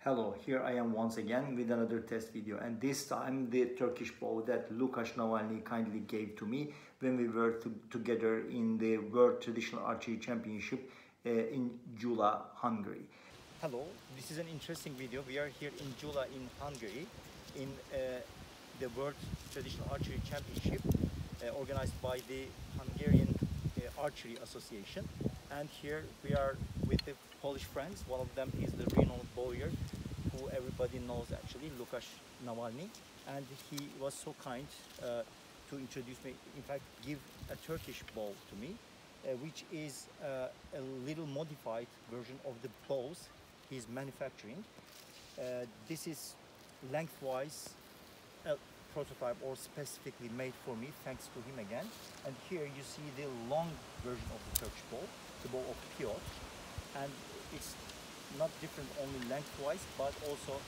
Hello, here I am once again with another test video, and this time the Turkish bow that Lukasz Nawalny kindly gave to me when we were together in the World Traditional Archery Championship in Jula, Hungary. Hello, this is an interesting video. We are here in Jula in Hungary in the World Traditional Archery Championship organized by the Hungarian Archery Association, and here we are with the Polish friends. One of them is the renowned bowyer who everybody knows, actually, Lukasz Nawalny, and he was so kind to introduce me, in fact give a Turkish bow to me, which is a little modified version of the bows he's manufacturing. This is lengthwise a prototype or specifically made for me, thanks to him again. And here you see the long version of the Turkish bow, the bow of Piotr, and it's not different only lengthwise, but also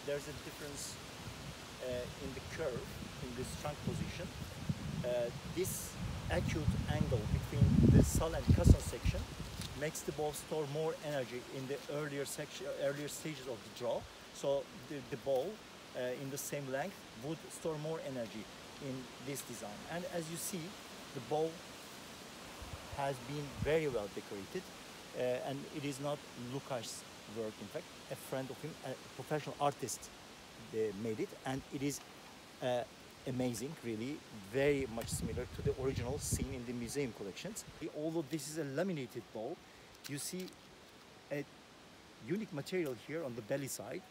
there's a difference in the curve, in this trunk position. This acute angle between the sal and caisson section makes the bow store more energy in the earlier stages of the draw. So the bow in the same length would store more energy in this design. And as you see, the bow has been very well decorated. And it is not Lukasz's work, in fact, a friend of him, a professional artist made it, and it is amazing, really, very much similar to the original seen in the museum collections. Although this is a laminated bow, you see a unique material here on the belly side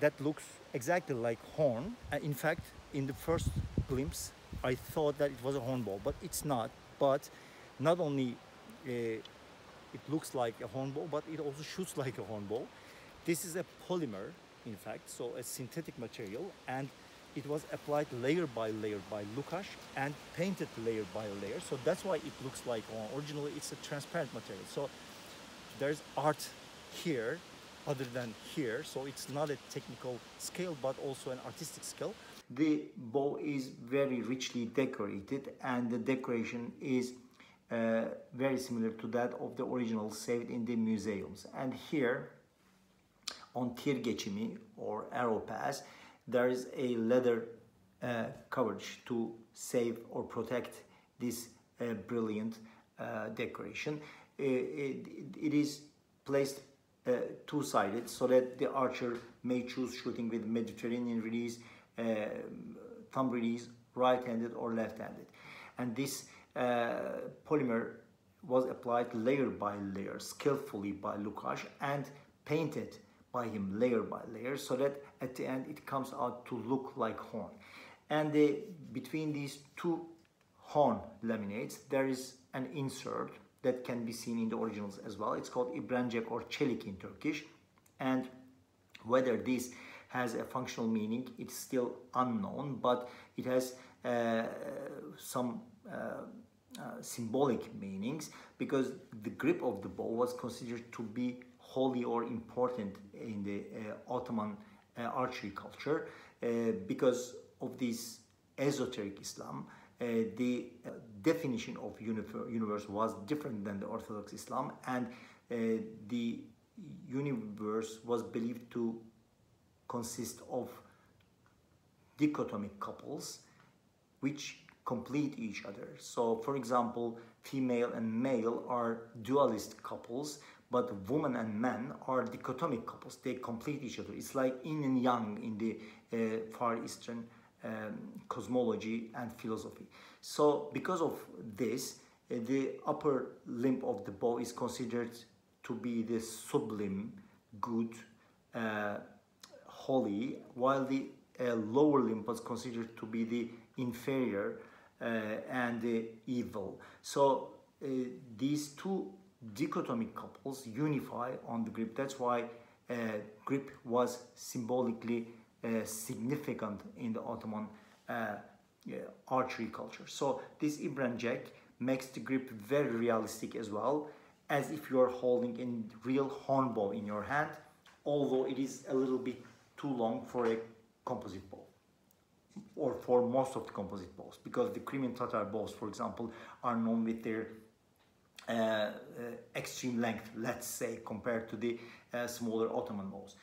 that looks exactly like horn. In fact, in the first glimpse, I thought that it was a horn bow, but it's not. But not only it looks like a horn bow, but it also shoots like a horn bow. This is a polymer, in fact, so a synthetic material, and it was applied layer by layer by Lukasz and painted layer by layer. So that's why it looks like horn. Originally, it's a transparent material. So there's art here other than here. So it's not a technical skill, but also an artistic skill. The bow is very richly decorated, and the decoration is very similar to that of the original saved in the museums. And here on tir geçimi or arrow pass, there is a leather coverage to save or protect this brilliant decoration. It is placed two-sided so that the archer may choose shooting with Mediterranean release, thumb release, right-handed or left-handed. And this polymer was applied layer by layer skillfully by Lukasz and painted by him layer by layer, so that at the end it comes out to look like horn. And between these two horn laminates there is an insert that can be seen in the originals as well. It's called ibrencek or çelik in Turkish, and whether this has a functional meaning, it's still unknown, but it has some symbolic meanings, because the grip of the bow was considered to be holy or important in the Ottoman archery culture. Because of this esoteric Islam, the definition of universe was different than the Orthodox Islam, and the universe was believed to consist of dichotomic couples which complete each other. So, for example, female and male are dualist couples, but woman and man are dichotomic couples. They complete each other. It's like yin and yang in the Far Eastern cosmology and philosophy. So, because of this, the upper limb of the bow is considered to be the sublime, good, holy, while the lower limb was considered to be the inferior and evil. So these two dichotomic couples unify on the grip. That's why grip was symbolically significant in the Ottoman archery culture. So this ibrencek makes the grip very realistic as well, as if you are holding a real horn bow in your hand, although it is a little bit too long for a composite bow, or for most of the composite bows, because the Crimean Tatar bows, for example, are known with their extreme length, let's say, compared to the smaller Ottoman bows.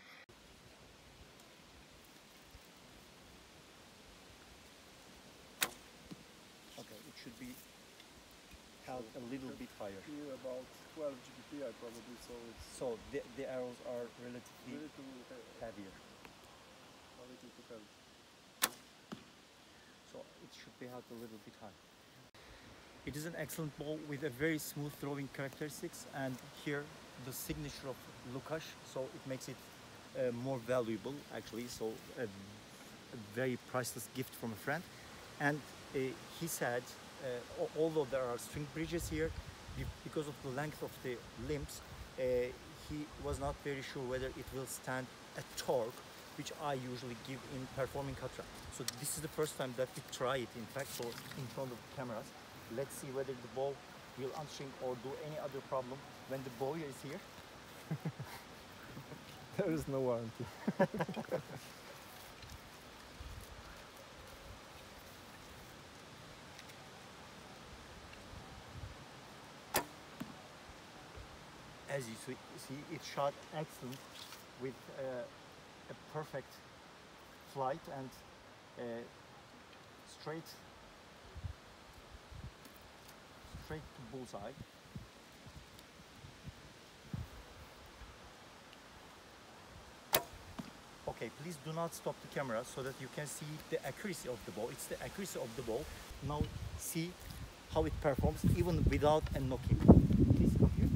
a little bit higher. Here about 12 GBP probably, so it's So the arrows are relatively really too heavier. a little too heavy. So it should be held a little bit high. It is an excellent bow with a very smooth throwing characteristics, and here the signature of Lukasz, so it makes it more valuable actually, so a very priceless gift from a friend. And he said, although there are string bridges here, because of the length of the limbs, he was not very sure whether it will stand a torque, which I usually give in performing katra. So this is the first time that we try it, in fact, so in front of the cameras. Let's see whether the bow will unstring or do any other problem when the bowyer is here. There is no warranty. As you see, it shot excellent with a perfect flight and straight to bullseye. Okay, please do not stop the camera so that you can see the accuracy of the bow. It's the accuracy of the bow. Now see how it performs even without a knocking. Please come here.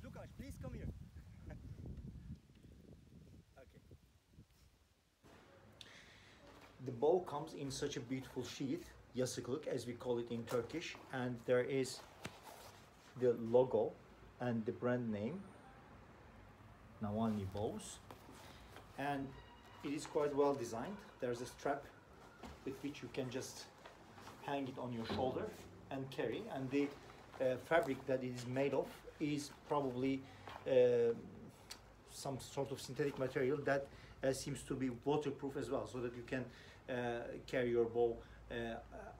Lukasz, please come here. Okay. The bow comes in such a beautiful sheath, yasıklık as we call it in Turkish, and there is the logo and the brand name, Nawalny bows, and it is quite well designed. There's a strap with which you can just hang it on your shoulder and carry, and the fabric that it is made of is probably some sort of synthetic material that seems to be waterproof as well, so that you can carry your bow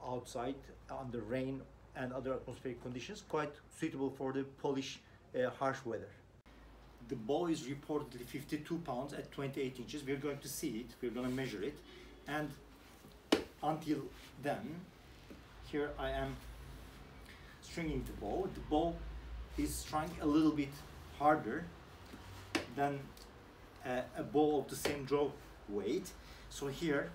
outside under rain and other atmospheric conditions, quite suitable for the Polish harsh weather. The bow is reportedly 52 pounds at 28 inches. We're going to see it, we're going to measure it, and until then, here I am stringing the bow. The bow is strung a little bit harder than a bow of the same draw weight. So here,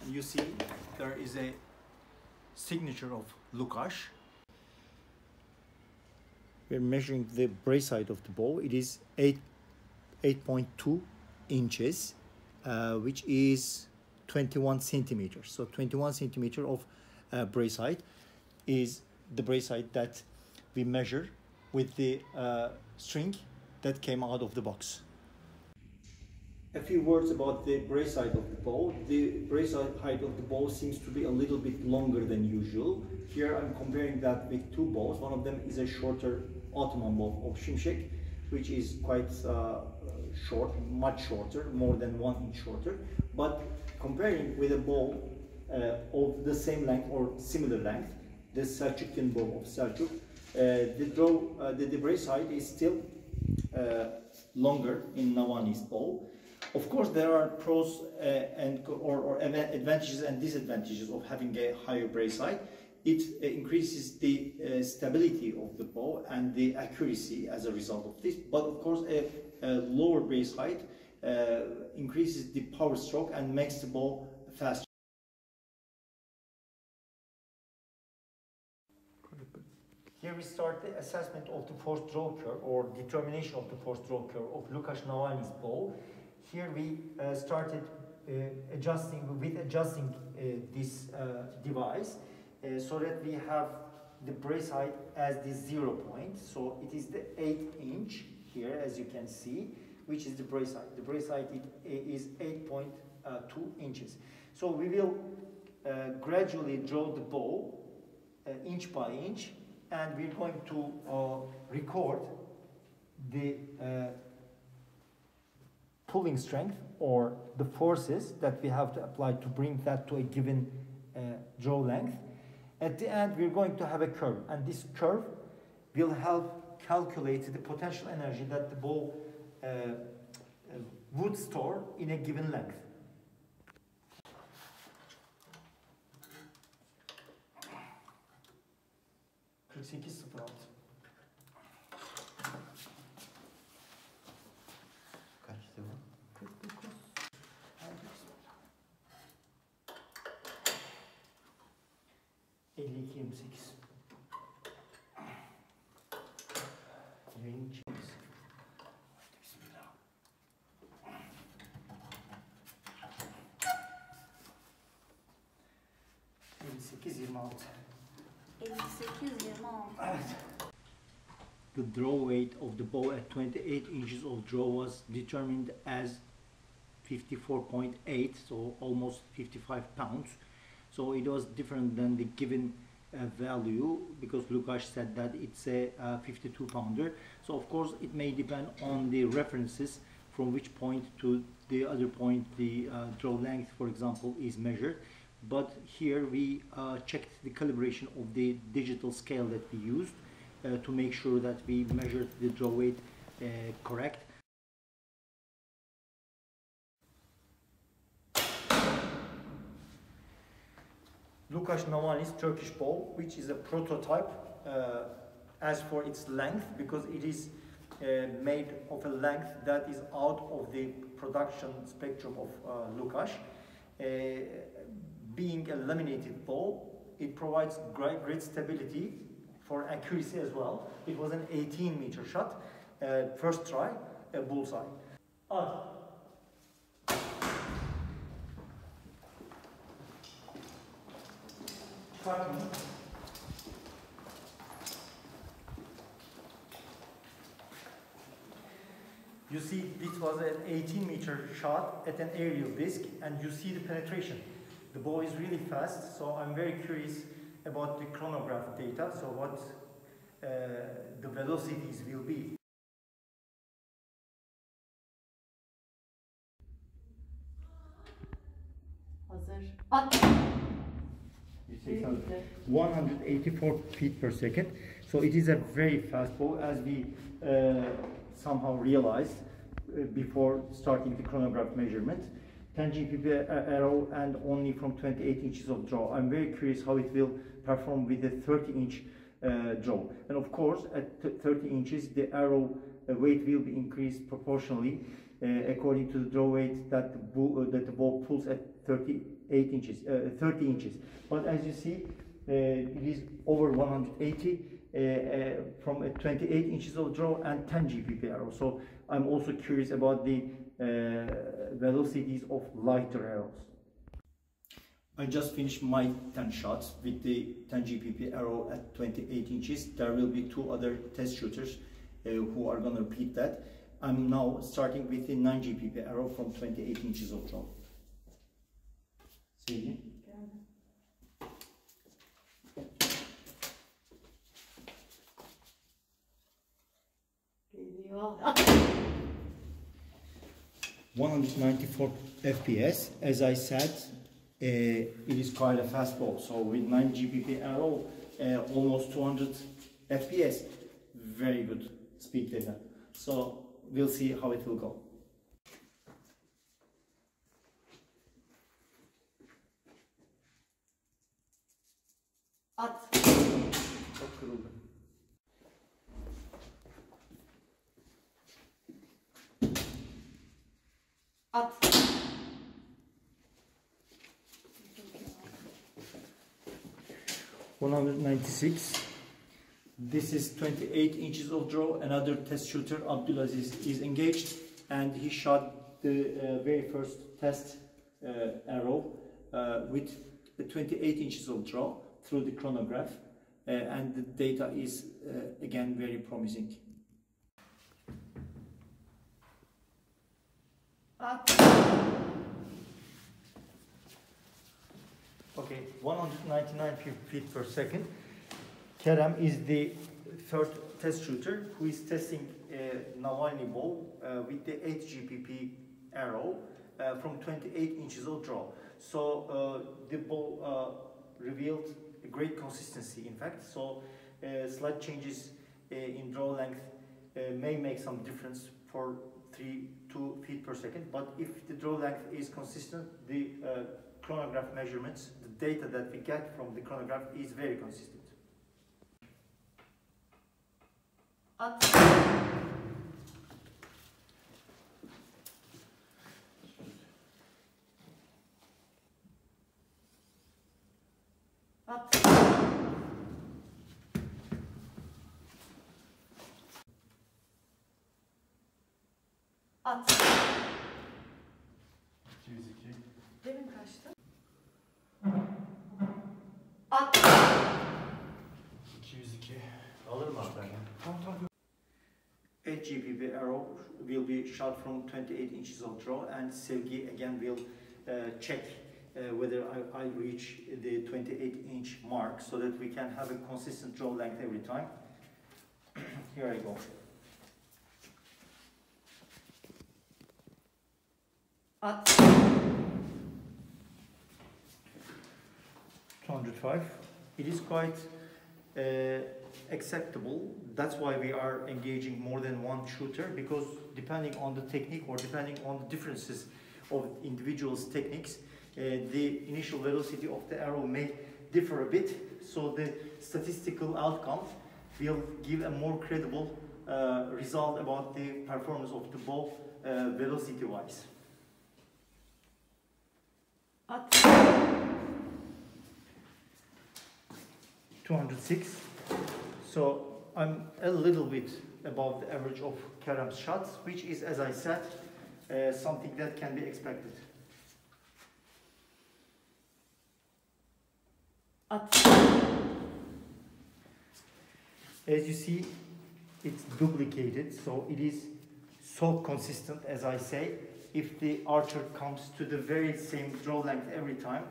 and you see there is a signature of Lukasz. We're measuring the brace height of the bow. It is 8.2 inches, which is 21 centimeters. So 21 centimeter of brace height is the brace height that we measure with the string that came out of the box. A few words about the brace height of the bow. The brace height of the bow seems to be a little bit longer than usual. Here I'm comparing that with two bows. One of them is a shorter Ottoman bow of Şimşek, which is quite short, much shorter, more than 1 inch shorter. But comparing with a bow of the same length or similar length, the Selçukyan bow of Selçuk, the brace height is still longer in Nawalny's bow. Of course, there are pros or advantages and disadvantages of having a higher brace height. It increases the stability of the bow and the accuracy as a result of this. But of course, a lower brace height increases the power stroke and makes the bow faster. Here we start the assessment of the forced draw curve or determination of the forced draw curve of Lukasz Nawalny's bow. Here we started adjusting this device so that we have the brace height as the 0 point. So it is the 8 inch here, as you can see, which is the brace height. The brace height is 8.2 inches. So we will gradually draw the bow inch by inch, and we're going to record the pulling strength or the forces that we have to apply to bring that to a given draw length. At the end, we're going to have a curve, and this curve will help calculate the potential energy that the bow would store in a given length. The draw weight of the bow at 28 inches of draw was determined as 54.8, so almost 55 pounds. So it was different than the given value, because Lukasz said that it's a 52 pounder. So of course it may depend on the references from which point to the other point the draw length, for example, is measured. But here we checked the calibration of the digital scale that we used to make sure that we measured the draw weight correct. Lukasz Nawalny's Turkish bow, which is a prototype as for its length, because it is made of a length that is out of the production spectrum of Lukasz. Being a laminated bow, it provides great stability for accuracy as well. It was an 18-meter shot, first try, a bullseye. You see, this was an 18-meter shot at an aerial disc, and you see the penetration. The bow is really fast, so I'm very curious about the chronograph data, so what the velocities will be. Hazır. At. 184 feet per second, so it is a very fast bow, as we somehow realized before starting the chronograph measurement. 10 GPP arrow and only from 28 inches of draw. I'm very curious how it will perform with a 30-inch draw. And of course, at 30 inches, the arrow weight will be increased proportionally according to the draw weight that the bow pulls at 38 inches, 30 inches. But as you see, it is over 180 from 28 inches of draw and 10 GPP arrow. So I'm also curious about the velocities of lighter arrows. I just finished my 10 shots with the 10 GPP arrow at 28 inches. There will be 2 other test shooters who are going to repeat that. I'm now starting with the 9 GPP arrow from 28 inches of draw. See again? 194 FPS. As I said, it is quite a fast bow. So with 9 GPP arrow, almost 200 FPS, very good speed data. So we'll see how it will go. At. Çok kırıldı. At. 196. This is 28 inches of draw. Another test shooter, Abdulaziz, is engaged, and he shot the very first test arrow with 28 inches of draw through the chronograph, and the data is again very promising. Okay, 199 feet per second. Kerem is the third test shooter who is testing a Nawalny bow with the 8 GPP arrow from 28 inches of draw. So the bow revealed a great consistency, in fact. So slight changes in draw length may make some difference for 2 feet per second, but if the draw length is consistent, the chronograph measurements, the data that we get from the chronograph is very consistent. At. At. At. 202. Demin kaçtı? At. 202. Alır mı abi? Tamam. 8 GPP arrow will be shot from 28 inches of draw, and Sevgi again will check whether I reach the 28-inch mark so that we can have a consistent draw length every time. Here I go. At. 205. It is quite acceptable. That's why we are engaging more than one shooter, because depending on the technique or depending on the differences of individuals' techniques, the initial velocity of the arrow may differ a bit. So the statistical outcome will give a more credible result about the performance of the bow velocity-wise. At. 206. So I'm a little bit above the average of Kerem's shots, which is, as I said, something that can be expected. At. As you see, it's duplicated, so it is so consistent, as I say. If the archer comes to the very same draw length every time,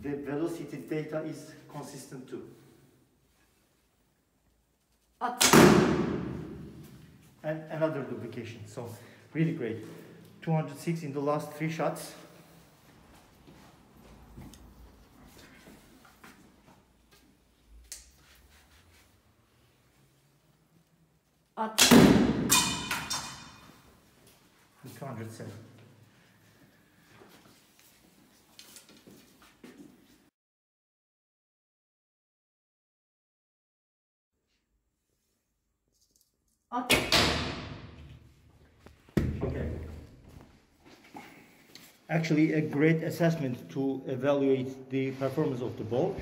the velocity data is consistent too. At. And another duplication, so really great. 206 in the last 3 shots. At. 207. At. Okay. Actually, a great assessment to evaluate the performance of the bow.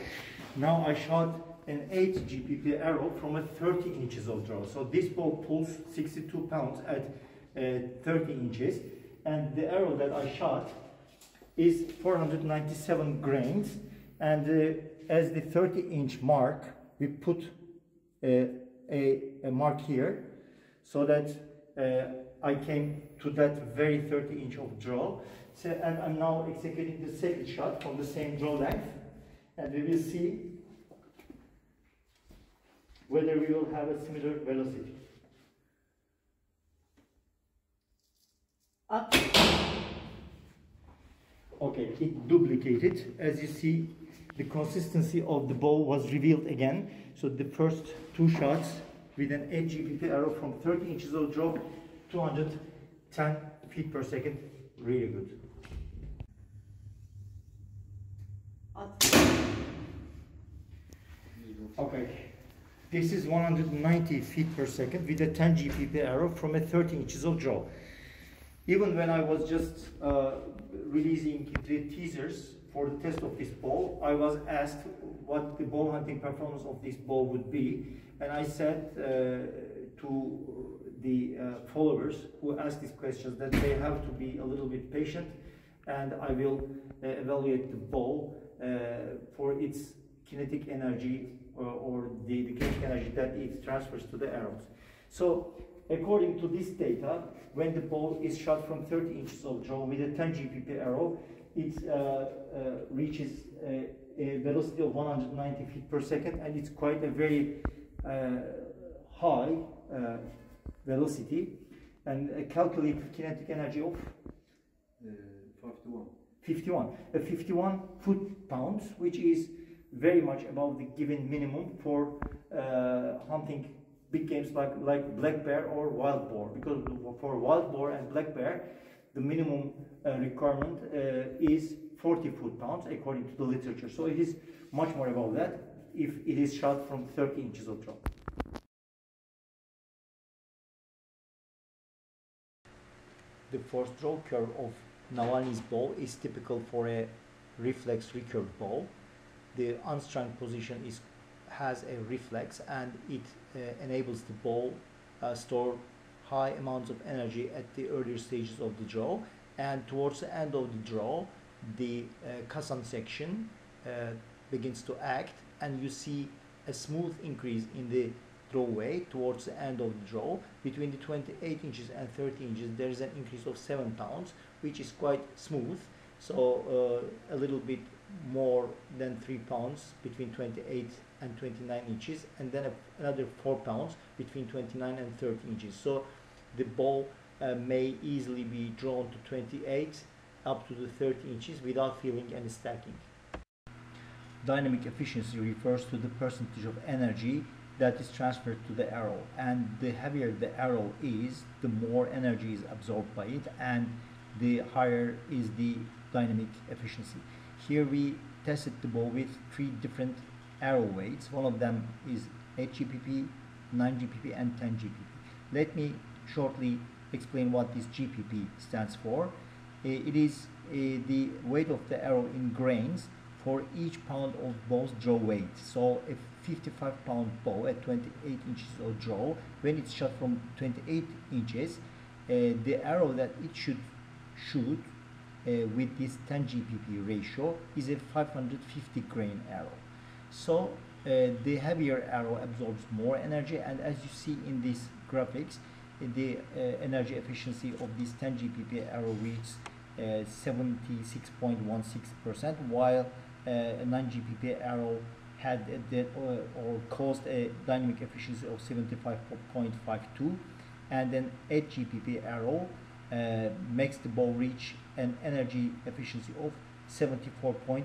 Now I shot an 8 GPP arrow from a 30 inches of draw. So this bow pulls 62 pounds at 30 inches, and the arrow that I shot is 497 grains, and as the 30-inch mark, we put a mark here, so that I came to that very 30-inch of draw. So, and I'm now executing the second shot from the same draw length, and we will see whether we will have a similar velocity. At. Okay, it duplicated. As you see, the consistency of the bow was revealed again. So the first 2 shots with an 8 GPP arrow from 30 inches of draw, 210 feet per second, really good. At. Okay, this is 190 feet per second with a 10 GPP arrow from a 30 inches of draw. Even when I was just releasing the teasers for the test of this bow, I was asked what the bow hunting performance of this bow would be, and I said to the followers who asked these questions that they have to be a little bit patient, and I will evaluate the bow for its kinetic energy or the kinetic energy that it transfers to the arrows. So according to this data, when the bow is shot from 30 inches of draw with a 10 GPP arrow, it reaches a velocity of 190 feet per second, and it's quite a very high velocity, and calculate kinetic energy of 51 foot-pounds, which is very much above the given minimum for hunting big games like black bear or wild boar, because for wild boar and black bear the minimum requirement is 40 foot-pounds according to the literature, so it is much more above that if it is shot from 30 inches of draw. The force draw curve of Nawalny's bow is typical for a reflex recurved bow. The unstrung position has a reflex, and it enables the bow store high amounts of energy at the earlier stages of the draw, and towards the end of the draw the Kazan section begins to act, and you see a smooth increase in the draw weight towards the end of the draw. Between the 28 inches and 30 inches there is an increase of 7 pounds, which is quite smooth, so a little bit more than 3 pounds between 28 and 29 inches, and then another 4 pounds between 29 and 30 inches. So the bow may easily be drawn to 28 up to the 30 inches without feeling any stacking. Dynamic efficiency refers to the percentage of energy that is transferred to the arrow, and the heavier the arrow is, the more energy is absorbed by it, and the higher is the dynamic efficiency. Here we tested the bow with 3 different arrow weights. One of them is 8 GPP, 9 GPP and 10 GPP. Let me shortly explain what this GPP stands for. It is the weight of the arrow in grains for each pound of bow's draw weight. So a 55-pound bow at 28 inches of draw, when it's shot from 28 inches, the arrow that it should shoot with this 10 GPP ratio is a 550 grain arrow. So the heavier arrow absorbs more energy, and as you see in these graphics, the energy efficiency of this 10 GPP arrow reaches 76.16%, while a 9 GPP arrow had or caused a dynamic efficiency of 75.52, and an 8 GPP arrow makes the bow reach an energy efficiency of 74.20.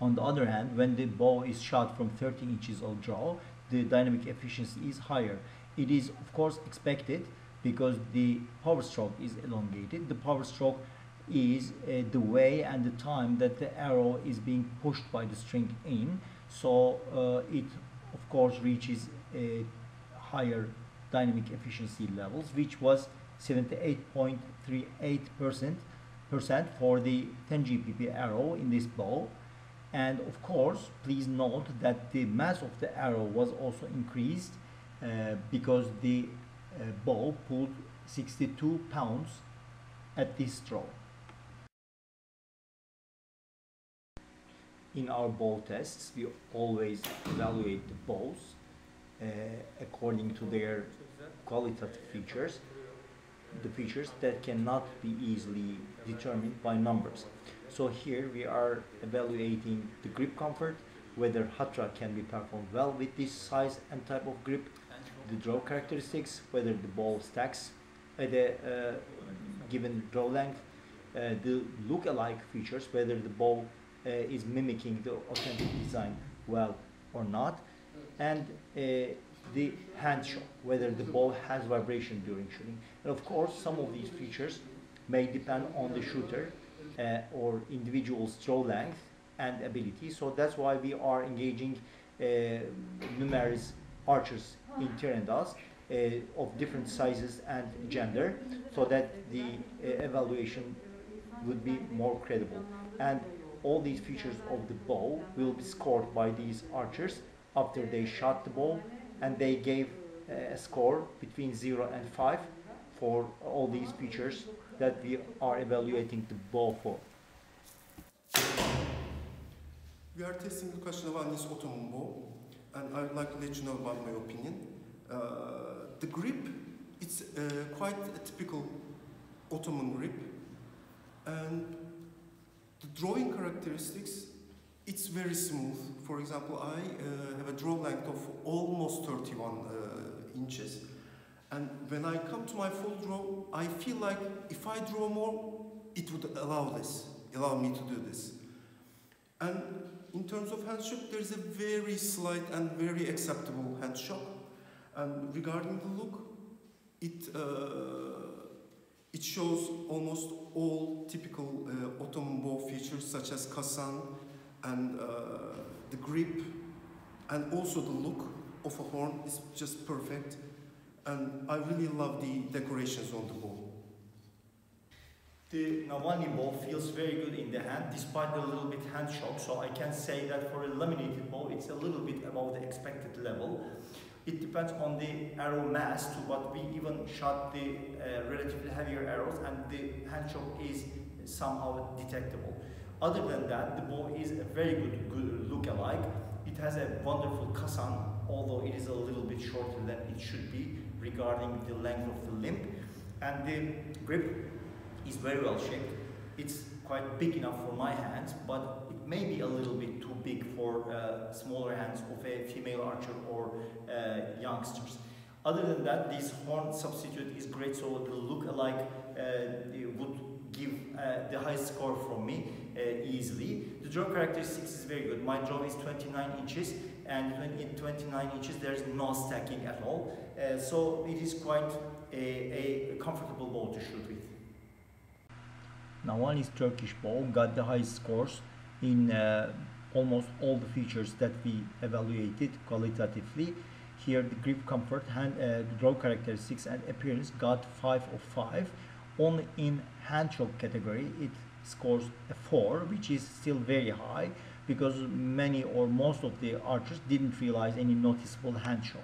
On the other hand, when the bow is shot from 30 inches of draw, the dynamic efficiency is higher. It is of course expected because the power stroke is elongated. The power stroke is the way and the time that the arrow is being pushed by the string in, so it of course reaches a higher dynamic efficiency levels, which was 78.38% for the 10 GPP arrow in this bow. And of course, please note that the mass of the arrow was also increased because the bow pulled 62 pounds at this draw. In our bow tests, we always evaluate the bows according to their qualitative features, the features that cannot be easily determined by numbers. So here we are evaluating the grip comfort, whether hot draw can be performed well with this size and type of grip, the draw characteristics, whether the ball stacks at a given draw length, the look-alike features, whether the ball is mimicking the authentic design well or not, and the hand shot, whether the ball has vibration during shooting. And of course, some of these features may depend on the shooter or individual's draw length and ability. So that's why we are engaging numerous archers in Tirendâz of different sizes and gender, so that the evaluation would be more credible. And all these features of the bow will be scored by these archers after they shot the bow, and they gave a score between 0 and 5 for all these features that we are evaluating the bow for. We are testing Lukasz Nawalny's Ottoman bow, and I would like to let you know about my opinion. The grip, it's quite a typical Ottoman grip, and The drawing characteristics, it's very smooth. For example, I have a draw length of almost 31 inches. And when I come to my full draw, I feel like if I draw more, it would allow me to do this. And in terms of hand shock, there's a very slight and very acceptable hand shock. And regarding the look, it shows almost all typical Ottoman bow features such as kasan and the grip, and also the look of a horn is just perfect. And I really love the decorations on the bow. The Nawalny bow feels very good in the hand despite the little bit hand shock, so I can say that for a laminated bow it's a little bit above the expected level. It depends on the arrow mass too, but we even shot the relatively heavier arrows and the hand shock is somehow detectable. Other than that, the bow is a very good look-alike. It has a wonderful kasan, although it is a little bit shorter than it should be regarding the length of the limb. And the grip is very well shaped. It's quite big enough for my hands, but it may be a little bit too big for smaller hands of a female archer or youngsters. Other than that, this horn substitute is great, so the look-alike would give the highest score from me easily. The draw characteristics is very good. My draw is 29 inches, and in 29 inches there is no stacking at all, so it is quite a comfortable bow to shoot with. Nawalny's Turkish bow got the highest scores in almost all the features that we evaluated qualitatively. Here the grip comfort, the draw characteristics and appearance got 5 of 5. Only in hand shock category it scores a 4, which is still very high because many or most of the archers didn't realize any noticeable hand shock.